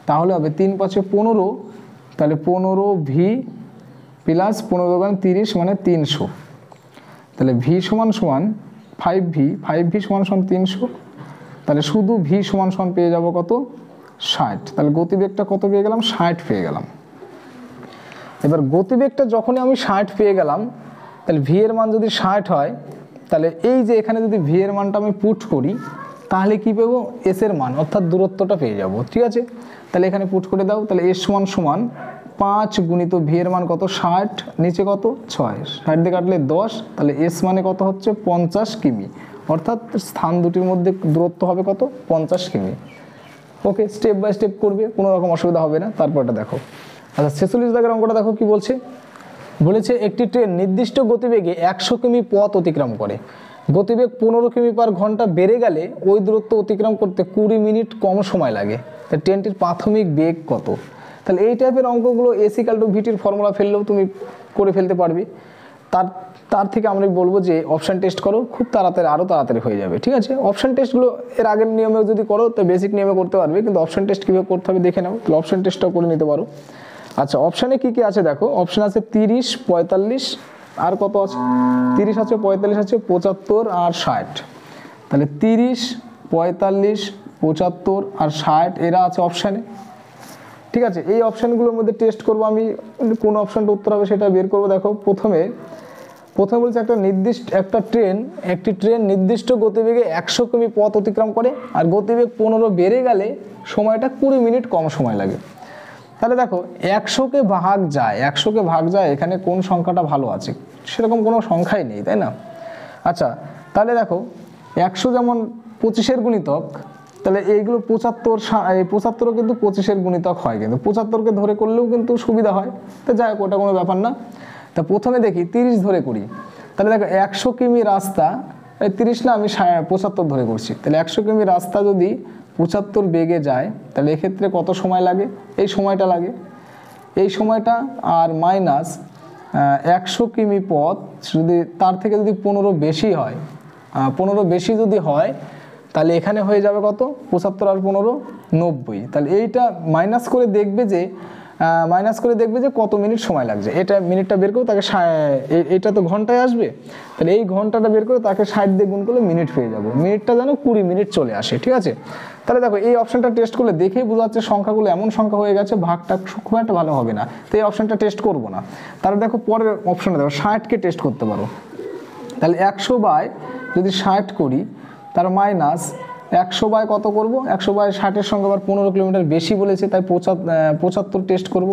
তাহলে হবে 3 5 15, তাহলে 15v প্লাস 15 30 মানে 300। তাহলে ভি সমান সমান 5v সমান সমান 300। তাহলে শুধু ভি সমান সমান পেয়ে যাব কত? 60। তাহলে গতিবেগটা কত পেয়ে গেলাম? 60 পেয়ে গেলাম। এবার গতিবেগটা যখনই আমি 60 পেয়ে গেলাম, তাহলে ভি এর মান যদি 60 হয়, তাহলে এই যে এখানে যদি ভি এর মানটা আমি পুট করি, তাহলে কি পাবো? এস এর মান, অর্থাৎ দূরত্বটা পেয়ে যাব। ঠিক আছে, তাহলে এখানে পুট করে দাও। তাহলে এস সমান সমান 5 গুণিত ভি এর মান কত 60, নিচে কত 6, 60 দিয়ে কাটলে 10, তাহলে এস মানে কত হচ্ছে 50 কিমি, অর্থাৎ স্থান দুটির মধ্যে দূরত্ব হবে কত 50 কিমি। ওকে, স্টেপ বাই স্টেপ করবে, কোনো রকম অসুবিধা হবে না। তারপরটা দেখো, আচ্ছা 46 দাগের অঙ্কটা দেখো কি বলছে। বলেছে একটি ট্রেন নির্দিষ্ট গতিবেগে 100 কিমি পথ অতিক্রম করে, গতিবেগ 15 কিমি পার ঘন্টা বেড়ে গেলে ওই দূরত্ব অতিক্রম করতে 20 মিনিট কম সময় লাগে। তা ট্রেনটির প্রাথমিক বেগ কত? তাহলে এই টাইপের অঙ্কগুলো এস=ভিটির ফর্মুলা ফেললেও তুমি করে ফেলতে পারবে। তার থেকে আমরা বলবো যে অপশান টেস্ট করো, খুব তাড়াতাড়ি, আরও তাড়াতাড়ি হয়ে যাবে। ঠিক আছে, অপশান টেস্টগুলো এর আগের নিয়মে যদি করো তো বেসিক নিয়মে করতে পারবে, কিন্তু অপশান টেস্ট কীভাবে করতে হবে দেখে নাও, তাহলে অপশান টেস্টটাও করে নিতে পারো। আচ্ছা, অপশানে কী কী আছে দেখো, অপশান আছে 30, 45, আর কত আছে 30 আছে, 45 আছে, 75 আর 60। তাহলে 30, 45, 75 আর 60 এরা আছে অপশানে। ঠিক আছে, এই অপশানগুলোর মধ্যে টেস্ট করবো আমি, কোন অপশানটা উত্তর হবে সেটা বের করবো। দেখো প্রথমে বলছে একটি ট্রেন নির্দিষ্ট গতিবেগে 100 কিমি পথ অতিক্রম করে, আর গতিবেগ 15 বেড়ে গেলে সময়টা 20 মিনিট কম সময় লাগে। তাহলে দেখো 100কে ভাগ যায়, এখানে কোন সংখ্যাটা ভালো আছে? সেরকম কোনো সংখ্যাই নেই, তাই না? আচ্ছা, তাহলে দেখো 100 যেমন 25-এর গুণিতক, তাহলে এইগুলো 75ও কিন্তু 25-এর গুণিতক হয়, কিন্তু 75কে ধরে করলেও কিন্তু সুবিধা হয়। তো যাই হোক, ওটা কোনো ব্যাপার না। তা প্রথমে দেখি 30 ধরে করি। তাহলে দেখো 100 কিমি রাস্তা, 30 না, আমি 75 ধরে করছি। তাহলে 100 কিমি রাস্তা যদি 75 বেগে যায়, তাহলে এক্ষেত্রে কত সময় লাগে? এই সময়টা লাগে, এই সময়টা, আর মাইনাস 100 কিমি পথ যদি তার থেকে যদি 15 বেশি হয়, 15 বেশি যদি হয়, তাহলে এখানে হয়ে যাবে কত 75 আর 15 90। তাহলে এইটা মাইনাস করে দেখবে যে কত মিনিট সময় লাগছে। এটা মিনিটটা বের করে তাকে, এটা তো ঘন্টায় আসবে, তাহলে এই ঘন্টাটা বের করে তাকে 60 দিয়ে গুণ করলে মিনিট পেয়ে যাবো। মিনিটটা যেন 20 মিনিট চলে আসে। ঠিক আছে, তাহলে দেখো এই অপশানটা টেস্ট করলে দেখেই বোঝা যাচ্ছে সংখ্যাগুলো এমন সংখ্যা হয়ে গেছে, ভাগটা খুব একটা ভালো হবে না, তো এই অপশানটা টেস্ট করবো না। তাহলে দেখো পরের অপশানটা দেখো 60কে টেস্ট করতে পারো। তাহলে 100 বাই যদি 60 করি, তার মাইনাস 100 বাই কত করব, 100 বাই 60-এর সঙ্গে আবার 15 কিলোমিটার বেশি বলেছে, তাই 75 টেস্ট করব।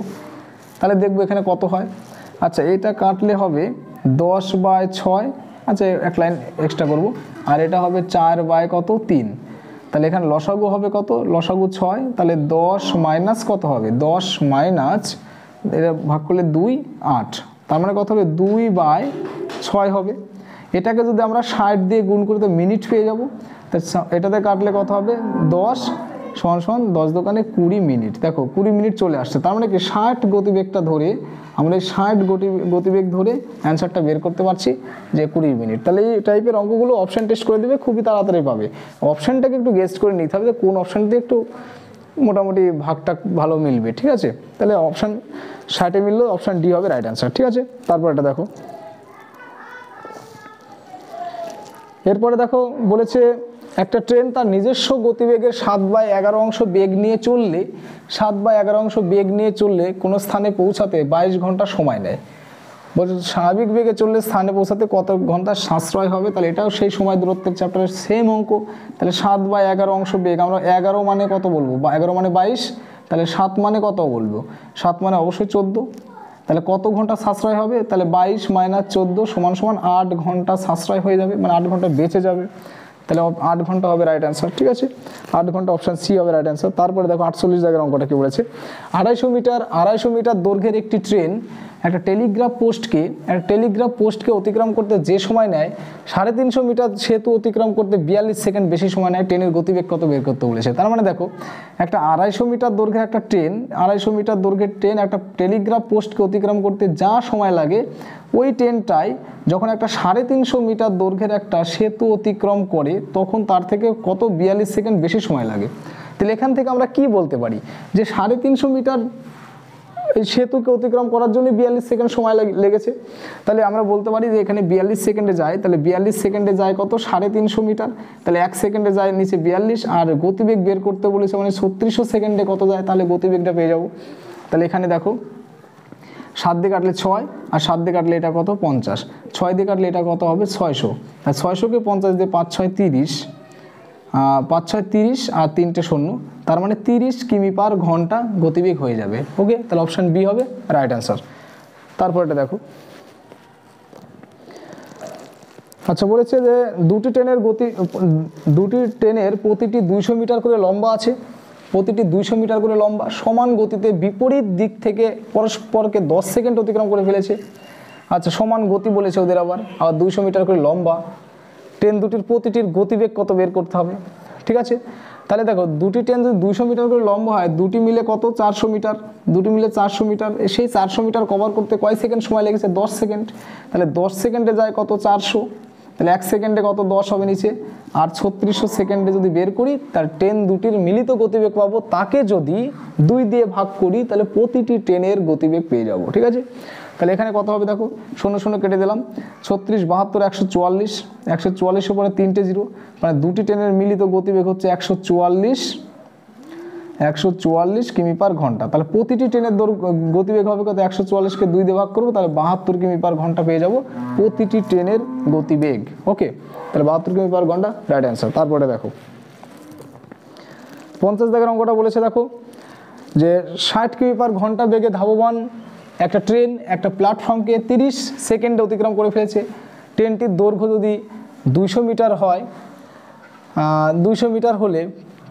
তাহলে দেখবো এখানে কত হয়। আচ্ছা, এটা কাটলে হবে 10 বাই 6, আচ্ছা এক লাইন এক্সট্রা করব, আর এটা হবে 4 বাই কত 3। তাহলে এখানে লসাগু হবে কত, লসাগু 6, তাহলে 10 মাইনাস কত হবে, 10 মাইনাস এটা ভাগ করলে 2, 8, তার মানে কত হবে 2 বাই 6 হবে। এটাকে যদি আমরা 60 দিয়ে গুণ করি তো মিনিট পেয়ে যাব। এটাতে কাটলে কত হবে 10 সমান 10 দোকানে 20 মিনিট। দেখো 20 মিনিট চলে আসছে, তার মানে কি 60 গতিবেগটা ধরে আমরা এই 60 গতিবেগ ধরে অ্যান্সারটা বের করতে পারছি যে 20 মিনিট। তাহলে এই টাইপের অঙ্কগুলো অপশান টেস্ট করে দেবে, খুবই তাড়াতাড়ি পাবে। অপশানটাকে একটু গেস্ট করে নিতে হবে যে কোন অপশান দিয়ে একটু মোটামুটি ভাগটা ভালো মিলবে। ঠিক আছে, তাহলে অপশান 60-এ মিললে অপশান ডি হবে রাইট অ্যান্সার। ঠিক আছে, তারপর এটা দেখো, এরপরে দেখো বলেছে একটা ট্রেন তার নিজস্ব গতিবেগের 7/11 বেগ নিয়ে চললে কোনো স্থানে পৌঁছাতে 22 ঘন্টা সময় নেয়। বলছে স্বাভাবিক বেগে চললে স্থানে পৌঁছাতে কত ঘন্টা সাশ্রয় হবে? তাহলে এটাও সেই সময় দূরত্বের চ্যাপ্টারের সেম অঙ্ক। তাহলে 7/11 বেগ, আমরা 11 মানে কত বলবো, 11 মানে 22, তাহলে 7 মানে কত বলবো, 7 মানে অবশ্যই 14। তাহলে কত ঘন্টা সাশ্রয় হবে? তাহলে 22 মাইনাস 14 সমান 8 ঘন্টা সাশ্রয় হয়ে যাবে, মানে 8 ঘন্টা বেঁচে যাবে। তাহলে 8 ঘন্টা হবে রাইট অ্যান্সার। ঠিক আছে, 8 ঘন্টা অপশান সি হবে রাইট অ্যান্সার। তারপরে দেখো 48 জায়গার অঙ্কটা কি বলেছে, 250 মিটার দৈর্ঘ্যের একটি ট্রেন একটা টেলিগ্রাফ পোস্টকে অতিক্রম করতে যে সময় নেয় 350 মিটার সেতু অতিক্রম করতে 42 সেকেন্ড বেশি সময় নেয়। ট্রেনের গতিবেগ কত বের করতে বলেছে। তার মানে দেখো একটা 250 মিটার দৈর্ঘ্যের একটা ট্রেন, 250 মিটার দৈর্ঘ্যের ট্রেন একটা টেলিগ্রাফ পোস্টকে অতিক্রম করতে যা সময় লাগে, ওই ট্রেনটাই যখন একটা 350 মিটার দৈর্ঘ্যের একটা সেতু অতিক্রম করে তখন তার থেকে কত 42 সেকেন্ড বেশি সময় লাগে। তাহলে এখান থেকে আমরা কি বলতে পারি যে 350 মিটার এই সেতুকে অতিক্রম করার জন্য 42 সেকেন্ড সময় লেগেছে। তাহলে আমরা বলতে পারি যে এখানে 42 সেকেন্ডে যায়, তাহলে 42 সেকেন্ডে যায় কত 350 মিটার, তাহলে 1 সেকেন্ডে যায় নিচে 42, আর গতিবেগ বের করতে বলেছে মানে 3600 সেকেন্ডে কত যায়, তাহলে গতিবেগটা পেয়ে যাবো। তাহলে এখানে দেখো 7 দিয়ে কাটলে 6, আর 7 দিয়ে কাটলে এটা কত 50, 6 দিয়ে কাটলে এটা কত হবে 600, আর 600কে 50 দিয়ে 5 6 30, 5 6 30 আর 3টে শূন্য, তার মানে 30 কিমি পার ঘন্টা গতিবেগ হয়ে যাবে। ওকে, তাহলে অপশান বি হবে রাইট অ্যান্সার। তারপরটা দেখো, আচ্ছা বলেছে যে দুটি ট্রেনের প্রতিটি 200 মিটার করে লম্বা আছে, প্রতিটি 200 মিটার করে লম্বা, সমান গতিতে বিপরীত দিক থেকে পরস্পরকে 10 সেকেন্ড অতিক্রম করে ফেলেছে। আচ্ছা, সমান গতি বলেছে ওদের, আবার 200 মিটার করে লম্বা, ট্রেন দুটির প্রতিটির গতিবেগ কত বের করতে হবে। ঠিক আছে, তাহলে দেখো দুটি ট্রেন যদি 200 মিটার করে লম্বা হয়, দুটি মিলে কত 400 মিটার, দুটি মিলে 400 মিটার, সেই 400 মিটার কভার করতে কয় সেকেন্ড সময় লেগেছে? 10 সেকেন্ড। তাহলে 10 সেকেন্ডে যায় কত? 400, তাহলে 1 সেকেন্ডে কত? 10 হবে নিচে, আর 3600 সেকেন্ডে যদি বের করি তার ট্রেন দুটির মিলিত গতিবেগ পাবো, তাকে যদি 2 দিয়ে ভাগ করি তাহলে প্রতিটি ট্রেনের গতিবেগ পেয়ে যাবো। ঠিক আছে, তাহলে এখানে কত হবে দেখো, 0 0 কেটে দিলাম, 36 72 144, 144 পরে 3টে 0, মানে দুটি ট্রেনের মিলিত গতিবেগ হচ্ছে 144 কিমি পার ঘন্টা। তাহলে প্রতিটি ট্রেনের গতিবেগ হবে কত? 144কে 2 দিয়ে ভাগ করবো, তাহলে 72 কিমি পার ঘন্টা পেয়ে যাব প্রতিটি ট্রেনের গতিবেগ। ওকে, তাহলে 72 কিমি পার ঘন্টা রাইট অ্যান্সার। তারপরে দেখো 50 দাগের অঙ্কটা বলেছে, দেখো যে 60 কিমি পার ঘন্টা বেগে ধাবমান একটা ট্রেন একটা প্ল্যাটফর্মকে 30 সেকেন্ডে অতিক্রম করে ফেলেছে। ট্রেনটির দৈর্ঘ্য যদি 200 মিটার হয়, 200 মিটার হলে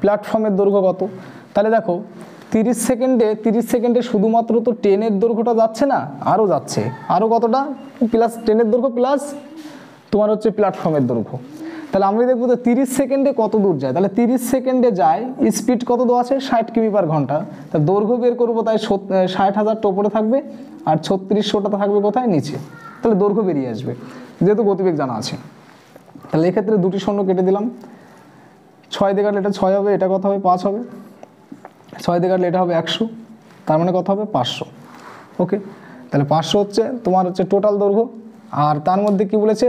প্ল্যাটফর্মের দৈর্ঘ্য কত? তাহলে দেখো 30 সেকেন্ডে শুধুমাত্র তো ট্রেনের দৈর্ঘ্যটা যাচ্ছে না, আরও যাচ্ছে, আরও কতটা? প্লাস ট্রেনের দৈর্ঘ্য প্লাস তোমার হচ্ছে প্ল্যাটফর্মের দৈর্ঘ্য। তাহলে আমরা দেখবো যে 30 সেকেন্ডে কত দূর যায়, তাহলে 30 সেকেন্ডে যায়, স্পিড কত দেওয়া আছে? 60 কিমি পার ঘন্টা। তা দৈর্ঘ্য বের করবো, তাই 60,000টা উপরে থাকবে আর 3600টা থাকবে কোথায়? নিচে। তাহলে দৈর্ঘ্য বেরিয়ে আসবে, যেহেতু গতিবেগ জানা আছে। তাহলে এক্ষেত্রে দুটি শূন্য কেটে দিলাম, 6 দিয়ে কাটলে এটা 6 হবে, এটা কত হবে? 5 হবে, 6 দিয়ে কাটলে এটা হবে 100, তার মানে কত হবে? 500। ওকে, তাহলে 500 হচ্ছে তোমার হচ্ছে টোটাল দৈর্ঘ্য। আর তার মধ্যে কি বলেছে?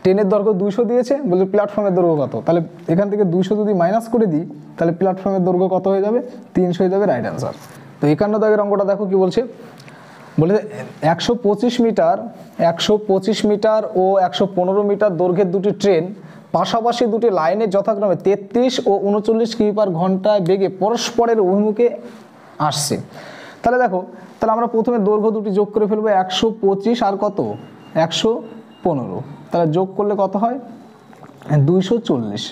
ট্রেনের দৈর্ঘ্য 200 দিয়েছে, বলছে প্ল্যাটফর্মের দৈর্ঘ্য কত। তাহলে এখান থেকে 200 যদি মাইনাস করে দিই তাহলে প্ল্যাটফর্মের দৈর্ঘ্য কত হয়ে যাবে? 300 হয়ে যাবে, রাইট অ্যান্সার। তো 51 দাগের অঙ্কটা দেখো কি বলছে, বলে 125 মিটার ও 115 মিটার দৈর্ঘ্যের দুটি ট্রেন পাশাপাশি দুটি লাইনের যথাক্রমে 33 ও 39 কিমি পার ঘন্টায় বেগে পরস্পরের অভিমুখে আসছে। তাহলে দেখো, তাহলে আমরা প্রথমে দৈর্ঘ্য দুটি যোগ করে ফেলবো, 125 আর কত? 115, তাহলে যোগ করলে কত হয়? 240।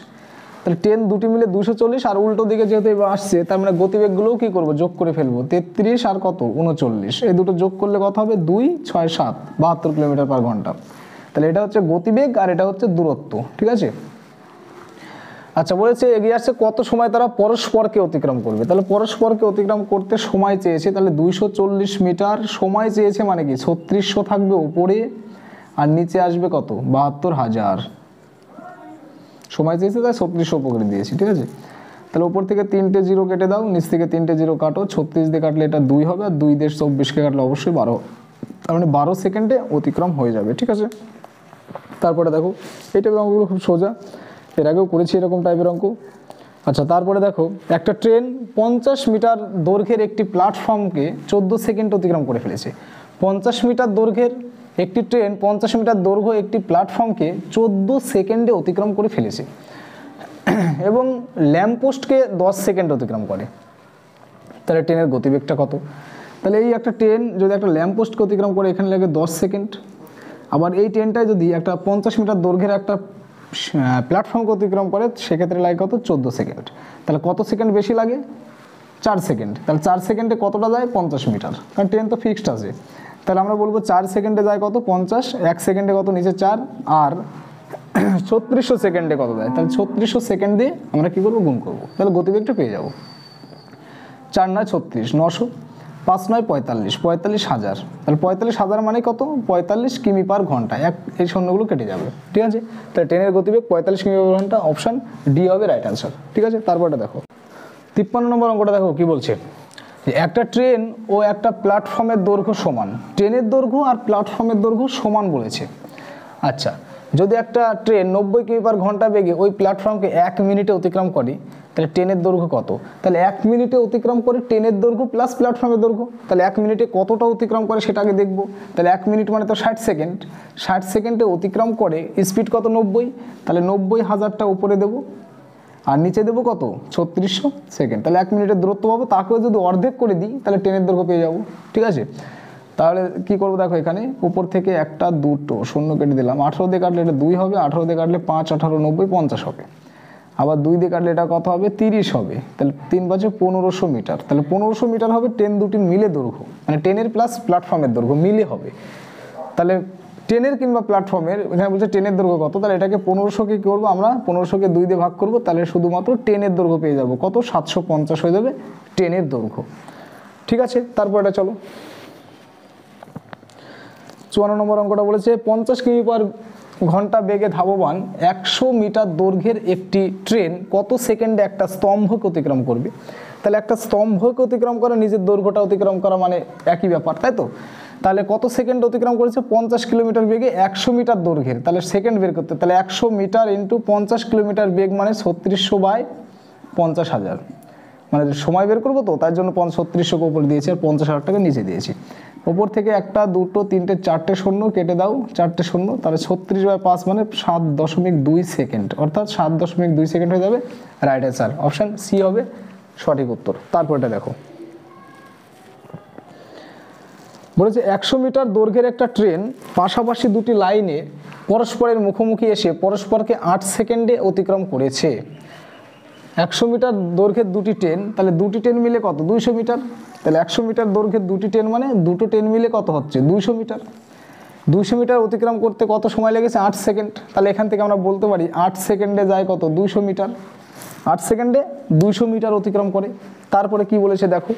তাহলে ট্রেন দুটি মিলে 240, আর উল্টো দিকে যেহেতু এবার আসছে তার মানে গতিবেগগুলোও কি করবো? যোগ করে ফেলবো, 33 আর কত? 39, এই দুটো যোগ করলে কত হবে? 2 6 7 72 কিলোমিটার পার ঘন্টা। তাহলে এটা হচ্ছে গতিবেগ আর এটা হচ্ছে দূরত্ব। ঠিক আছে, আচ্ছা বলেছে এগিয়ে আসছে কত সময় তারা পরস্পরকে অতিক্রম করবে। তাহলে পরস্পরকে অতিক্রম করতে সময় চেয়েছে, তাহলে 240 মিটার সময় চেয়েছে, মানে কি 3600 থাকবে উপরে আর নিচে আসবে কত? 72,000 সময় চেয়েছে, তাই 3600 উপরে দিয়েছি। ঠিক আছে, তাহলে উপর থেকে 3টে 0 কেটে দাও, নিচ থেকে 3টে 0 কাটো, 36 দিয়ে কাটলে এটা 2 হবে, আর 2 দিয়ে 24কে কাটলে অবশ্যই 12, তার মানে 12 সেকেন্ডে অতিক্রম হয়ে যাবে। ঠিক আছে, তারপরে দেখো এই টাইপের অঙ্কগুলো খুব সোজা, এর আগেও করেছি এরকম টাইপের অঙ্ক। আচ্ছা, তারপরে দেখো একটা ট্রেন 50 মিটার দৈর্ঘ্যের একটি প্ল্যাটফর্মকে 14 সেকেন্ড অতিক্রম করে ফেলেছে। 50 মিটার দৈর্ঘ্যের একটি ট্রেন 50 মিটার দৈর্ঘ্য একটি প্ল্যাটফর্মকে 14 সেকেন্ডে অতিক্রম করে ফেলেছে এবং ল্যাম্পপোস্টকে 10 সেকেন্ড অতিক্রম করে। তাহলে ট্রেনের গতিবেগটা কত? তাহলে এই একটা ট্রেন যদি একটা ল্যাম্পপোস্টকে অতিক্রম করে, এখানে লাগে 10 সেকেন্ড। আবার এই ট্রেনটায় যদি একটা 50 মিটার দৈর্ঘ্যের একটা প্ল্যাটফর্মকে অতিক্রম করে, সেক্ষেত্রে লাগে কত? 14 সেকেন্ড। তাহলে কত সেকেন্ড বেশি লাগে? 4 সেকেন্ড। তাহলে 4 সেকেন্ডে কতটা যায়? 50 মিটার, কারণ ট্রেন তো ফিক্সড আছে। তাহলে আমরা বলবো 4 সেকেন্ডে যায় কত? 50, 1 সেকেন্ডে কত? নিচে 4, আর 3600 সেকেন্ডে কত যায়? তাহলে 3600 সেকেন্ড দিয়ে আমরা কী করবো? গুণ করবো, তাহলে গতিবেগটা পেয়ে যাবো। 4 9 36, 900, 5 9 45, 45,000। তাহলে 45,000 মানে কত? 45 কিমি পার ঘন্টা। এই শূন্যগুলো কেটে যাবে। ঠিক আছে, তাহলে ট্রেনের গতিবেগ 45 কিমি পার ঘন্টা, অপশান ডি হবে রাইট অ্যান্সার। ঠিক আছে, তারপরটা দেখো 53 নম্বর অঙ্কটা দেখো কি বলছে, একটা ট্রেন ও একটা প্ল্যাটফর্মের দৈর্ঘ্য সমান। ট্রেনের দৈর্ঘ্য আর প্ল্যাটফর্মের দৈর্ঘ্য সমান বলেছে। আচ্ছা, যদি একটা ট্রেন 90 কিমি পার ঘন্টা বেগে ওই প্ল্যাটফর্মকে 1 মিনিটে অতিক্রম করে, তাহলে ট্রেনের দৈর্ঘ্য কত? তাহলে 1 মিনিটে অতিক্রম করে ট্রেনের দৈর্ঘ্য প্লাস প্ল্যাটফর্মের দৈর্ঘ্য। তাহলে 1 মিনিটে কতটা অতিক্রম করে সেটা আগে দেখবো। তাহলে 1 মিনিট মানে তো 60 সেকেন্ড, 60 সেকেন্ডে অতিক্রম করে, স্পিড কত? 90, তাহলে 90,000টা উপরে দেবো, আর নিচে দেবো কত 3600 সেকেন্ড। তাহলে 1 মিনিটের দূরত্ব পাবো, তাকেও যদি অর্ধেক করে দিই তাহলে ট্রেনের দৈর্ঘ্য পেয়ে যাবো। ঠিক আছে, তাহলে কি করবো দেখো, এখানে উপর থেকে একটা দুটো শূন্য কেটে দিলাম, 18 দিয়ে কাটলে এটা 2 হবে, 18 দিয়ে কাটলে 5 18 90 50 হবে, আবার 2 দিয়ে কাটলে এটা কত হবে 30 হবে, তাহলে 3 5 1500 মিটার। তাহলে 1500 মিটার হবে ট্রেন দুটির মিলে দৈর্ঘ্য, মানে ট্রেনের প্লাস প্ল্যাটফর্মের দৈর্ঘ্য মিলে হবে। তাহলে ট্রেনের কিংবা প্ল্যাটফর্মের, এখানে বলছে ট্রেনের দৈর্ঘ্য কত, তাহলে এটাকে 1500কে কী করবো আমরা, 1500কে 2 দিয়ে ভাগ করবো, তাহলে শুধুমাত্র ট্রেনের দৈর্ঘ্য পেয়ে যাবো কত 750 হয়ে যাবে ট্রেনের দৈর্ঘ্য। ঠিক আছে, তারপর এটা চলো 54 নম্বর অঙ্কটা বলেছে 50 কিমি পার ঘন্টা বেগে ধাবমান 100 মিটার দৈর্ঘ্যের একটি ট্রেন কত সেকেন্ডে একটা স্তম্ভকে অতিক্রম করবে। তাহলে একটা স্তম্ভকে অতিক্রম করা নিজের দৈর্ঘ্যটা অতিক্রম করা মানে একই ব্যাপার, তাই তো। তাহলে কত সেকেন্ড অতিক্রম করেছে 50 কিলোমিটার বেগে 100 মিটার দৈর্ঘ্যের, তাহলে সেকেন্ড বের করতে, তাহলে 100 মিটার ইন্টু 50 কিলোমিটার বেগ মানে 3600 বাই 50,000, মানে সময় বের করবো তো তার জন্য 3600কে উপরে দিয়েছি আর 50,000 টাকা নিচে দিয়েছি। ওপর থেকে একটা দুটো তিনটে চারটে শূন্য কেটে দাও, চারটে শূন্য, তাহলে 36/5 মানে 7.2 সেকেন্ড, অর্থাৎ 7.2 সেকেন্ড হয়ে যাবে রাইট অ্যান্সার, অপশান সি হবে সঠিক উত্তর। তারপরটা দেখো বলেছে 100 মিটার দৈর্ঘ্যের একটা ট্রেন পাশাপাশি দুটি লাইনে পরস্পরের মুখোমুখি এসে পরস্পরকে 8 সেকেন্ডে অতিক্রম করেছে। 100 মিটার দৈর্ঘ্যের দুটি ট্রেন, তাহলে দুটি ট্রেন মিলে কত 200 মিটার, তাহলে 100 মিটার দৈর্ঘ্যের দুটি ট্রেন মানে দুটো ট্রেন মিলে কত হচ্ছে 200 মিটার। 200 মিটার অতিক্রম করতে কত সময় লেগেছে 8 সেকেন্ড, তাহলে এখান থেকে আমরা বলতে পারি 8 সেকেন্ডে যায় কত 200 মিটার, 8 সেকেন্ডে 200 মিটার অতিক্রম করে। তারপরে কি বলেছে দেখো,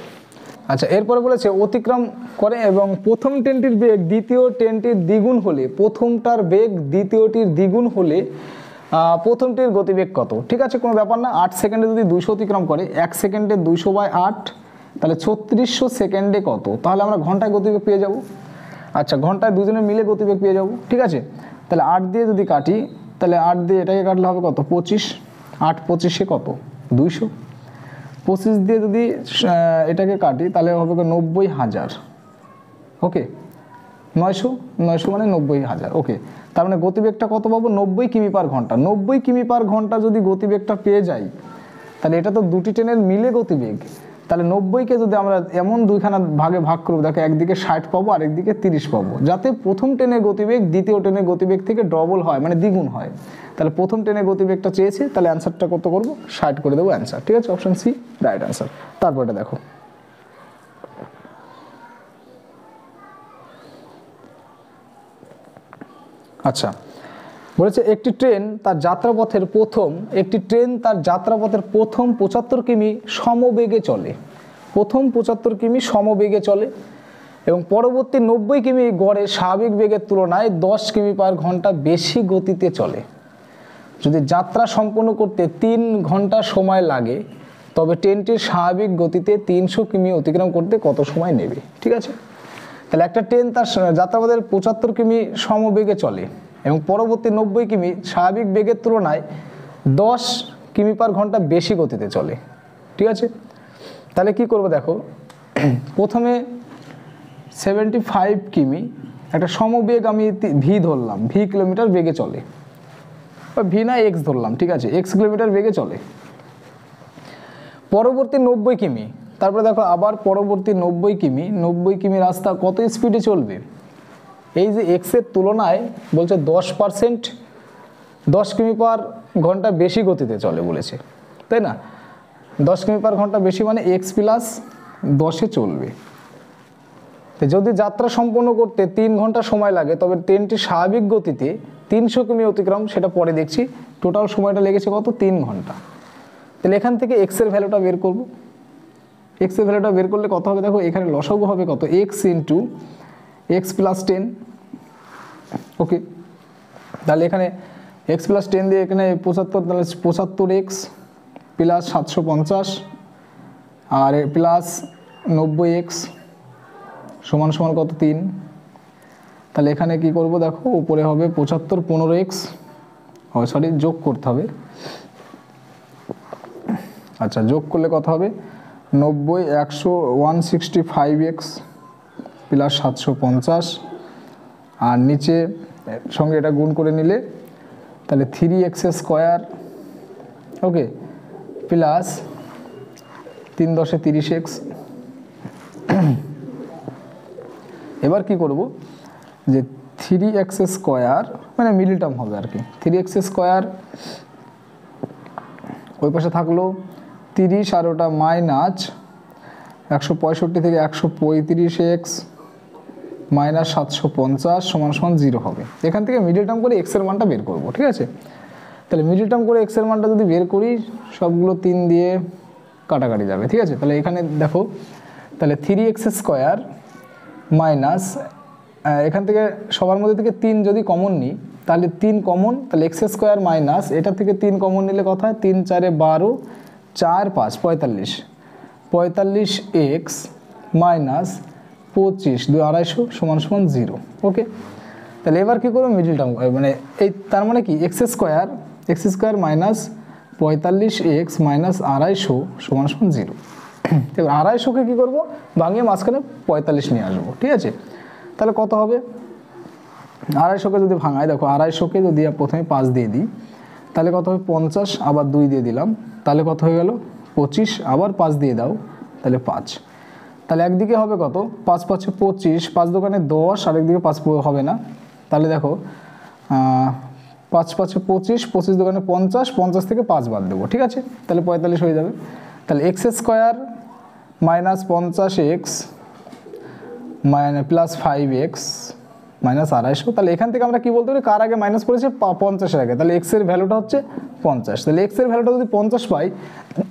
আচ্ছা এরপরে বলেছে অতিক্রম করে এবং প্রথম ট্রেনটির বেগ দ্বিতীয় ট্রেনটির দ্বিগুণ হলে, প্রথমটার বেগ দ্বিতীয়টির দ্বিগুণ হলে প্রথমটির গতিবেগ কত। ঠিক আছে, কোনো ব্যাপার না, 8 সেকেন্ডে যদি 200 অতিক্রম করে 1 সেকেন্ডে 200/8, তাহলে 3600 সেকেন্ডে কত, তাহলে আমরা ঘন্টায় গতিবেগ পেয়ে যাব। আচ্ছা ঘন্টায় দুজনে মিলে গতিবেগ পেয়ে যাব। ঠিক আছে, তাহলে 8 দিয়ে যদি কাটি, তাহলে 8 দিয়ে এটাকে কাটলে হবে কত 25, 8 25-এ কত 200, 25 দিয়ে যদি এটাকে কাটি তাহলে হবে 90,000, ওকে 900 মানে 90,000, ওকে। তার মানে গতিবেগটা কত পাবো 90 কিমি পার ঘন্টা। 90 কিমি পার ঘন্টা যদি গতিবেগটা পেয়ে যাই, তাহলে এটা তো দুটি ট্রেনের মিলে গতিবেগ, তাহলে 90কে যদি আমরা এমন দুইখানা ভাগে ভাগ করবো, দেখো একদিকে 60 পাবো আর একদিকে 30 পাবো, যাতে প্রথম ট্রেনের গতিবেগ দ্বিতীয় ট্রেনের গতিবেগ থেকে ডবল হয়, মানে দ্বিগুণ হয়। তাহলে প্রথম ট্রেনের গতিবেগটা চেয়েছে, তাহলে অ্যান্সারটা কত করবো 60 করে দেবো অ্যান্সার। ঠিক আছে, অপশন সি রাইট অ্যান্সার। তারপরটা দেখো আচ্ছা বলেছে একটি ট্রেন তার যাত্রাপথের প্রথম 75 কিমি সমবেগে চলে, প্রথম 75 কিমি সমবেগে চলে এবং পরবর্তী 90 কিমি গড়ে স্বাভাবিক বেগের তুলনায় 10 কিমি পার ঘন্টা বেশি গতিতে চলে। যদি যাত্রা সম্পন্ন করতে 3 ঘন্টা সময় লাগে, তবে ট্রেনটির স্বাভাবিক গতিতে 300 কিমি অতিক্রম করতে কত সময় নেবে। ঠিক আছে, তাহলে একটা ট্রেন তার যাত্রাপথের 75 কিমি সমবেগে চলে এবং পরবর্তী 90 কিমি স্বাভাবিক বেগের তুলনায় 10 কিমি পার ঘন্টা বেশি গতিতে চলে। ঠিক আছে, তাহলে কি করব দেখো, প্রথমে 75 কিমি একটা সমবেগ আমি ভি ধরলাম, ভি কিলোমিটার বেগে চলে, ভি না এক্স ধরলাম, ঠিক আছে এক্স কিলোমিটার বেগে চলে। পরবর্তী 90 কিমি, তারপরে দেখো আবার পরবর্তী 90 কিমি রাস্তা কত স্পিডে চলবে, এই যে এক্সের তুলনায় বলছে 10%, 10 কিমি পার ঘন্টা বেশি গতিতে চলে বলেছে, তাই না। 10 কিমি পার ঘন্টা বেশি মানে এক্স প্লাস 10-এ চলবে। যদি যাত্রা সম্পন্ন করতে 3 ঘন্টা সময় লাগে, তবে ট্রেনটি স্বাভাবিক গতিতে 300 কিমি অতিক্রম, সেটা পরে দেখছি। টোটাল সময়টা লেগেছে কত 3 ঘন্টা। তাহলে এখান থেকে এক্সের ভ্যালুটা বের করব। এক্সের ভ্যালুটা বের করলে কত হবে দেখো, এখানে লসাগু হবে কত এক্স ইন্টু এক্স প্লাস 10, ওকে। তাহলে এখানে এক্স প্লাস 10 দিয়ে এখানে 75, তাহলে 75x প্লাস 750 আর প্লাস 90x সমান সমান কত 3। তাহলে এখানে কি করব দেখো, উপরে হবে 75 15x, সরি যোগ করতে হবে, আচ্ছা যোগ করলে কত হবে 90 100 165x প্লাস 750 আর নিচে সঙ্গে এটা গুণ করে নিলে তাহলে 3x স্কোয়ার, ওকে প্লাস 3 × 10 = 30x। এবার কি করব যে 3x² মানে মিডল টার্ম হবে আর কি, 3x² ওই পাশে থাকলো 30 আর ওটা মাইনাস 165 থেকে 135x মাইনাস 750 = 0 হবে। এখান থেকে মিডল টার্ম করে x এর মানটা বের করব, ঠিক আছে। তাহলে মিডল টার্ম করে x এর মানটা যদি বের করি সবগুলো 3 দিয়ে কাটাকাটি যাবে, ঠিক আছে। তাহলে এখানে দেখো, তাহলে 3x² মাইনাস এখান থেকে সবার মধ্যে থেকে 3 যদি কমন নিই তাহলে 3 কমন, তাহলে x² মাইনাস এটা থেকে 3 কমন নিলে কথা হয় 3 × 4 = 12, 4 × 5 = 45x মাইনাস 25 2 250 = 0। ওকে, তাহলে এবার কী করবো মিডল টার্ম মানে এই তার মানে কি x² মাইনাস 45x মাইনাস 250 = 0। এবার 250কে কী করবো ভাঙিয়ে মাঝখানে 45 নিয়ে আসবো, ঠিক আছে। তাহলে কত হবে 250কে যদি ভাঙায়, দেখো 250কে যদি প্রথমে 5 দিয়ে দিই তাহলে কত হবে 50, আবার 2 দিয়ে দিলাম তাহলে কত হয়ে গেল 25, আবার 5 দিয়ে দাও তাহলে 5। তাহলে একদিকে হবে কত 5 × 5 = 25, 5 দোকানে 10, আর একদিকে 5 হবে না। তাহলে দেখো 5 × 5 = 25, 25 দোকানে 50, 50 থেকে 5 বাদ দেবো, ঠিক আছে। তাহলে 45 হয়ে যাবে। তাহলে x² minus 50x plus 5x minus 250। তাহলে এখান থেকে আমরা কি বলতে পারি, কার আগে মাইনাস করেছি 50-এর আগে, তাহলে x এর ভ্যালুটা হচ্ছে 50। তাহলে x এর ভ্যালুটা যদি 50 পাই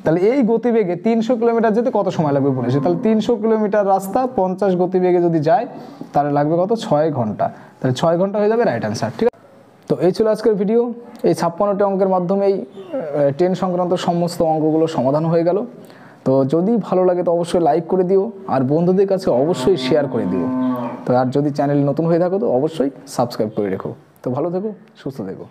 তাহলে এই গতিবেগে 300 কিলোমিটার যেতে কত সময় লাগবে বলেছে। তাহলে 300 কিলোমিটার রাস্তা 50 গতিবেগে যদি যায় তাহলে লাগবে কত 6 ঘন্টা। তাহলে 6 ঘন্টা হয়ে যাবে রাইট অ্যান্সার, ঠিক আছে। তো এই ছিল আজকের ভিডিও। এই 56টি অঙ্কের মাধ্যমেই 10 সংক্রান্ত সমস্ত অঙ্কগুলো সমাধান হয়ে গেল। তো যদি ভালো লাগে তো অবশ্যই লাইক করে দিও, আর বন্ধুদের কাছে অবশ্যই শেয়ার করে দিও। তো আর যদি চ্যানেল নতুন হয়ে থাকো তো অবশ্যই সাবস্ক্রাইব করে রেখো। তো ভালো থেকো, সুস্থ থেকো।